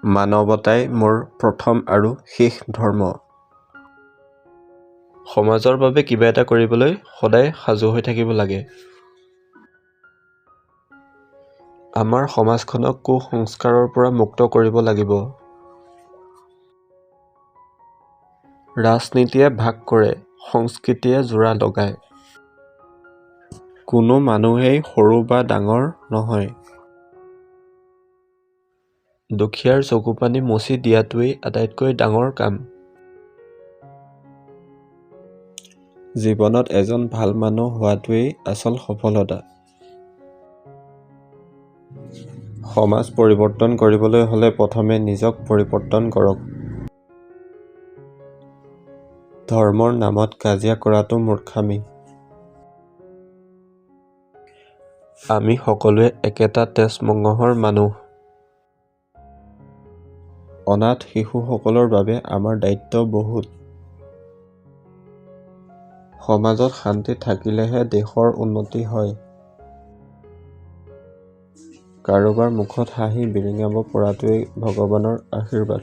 মানৱতাই মোৰ প্ৰথম আৰু শেষ ধৰ্ম। সমাজৰ বাবে কিবা এটা কৰিবলৈ সদায় সাজু হৈ থাকিব লাগে। আমাৰ সমাজখনক কুসংস্কাৰৰ পৰা মুক্ত কৰিব লাগিব। ৰাজনীতিয়ে ভাগ কৰে, সংস্কৃতিয়ে জোৰা লগায়। কোনো মানুহেই সৰু বা ডাঙৰ নহয়। দুখীয়াৰ চকুপানী মচি দিয়াটোৱেই আটাইতকৈ ডাঙৰ কাম। জীৱনত এজন ভাল মানুহ হোৱাটোৱেই আচল সফলতা। সমাজ পৰিৱৰ্তন কৰিবলৈ হ'লে প্ৰথমে নিজক পৰিৱৰ্তন কৰক। ধৰ্মৰ নামত কাজিয়া কৰাটো মূৰ্খামি। আমি সকলোৱে একেটা তেজ মঙহৰ মানুহ। অনাথ শিশুসকলৰ বাবে আমাৰ দায়িত্ব বহুত। সমাজত শান্তি থাকিলেহে দেশৰ উন্নতি হয়। কাৰোবাৰ মুখত হাঁহি বিৰিঙাব পৰাটোৱেই ভগৱানৰ আশীৰ্বাদ।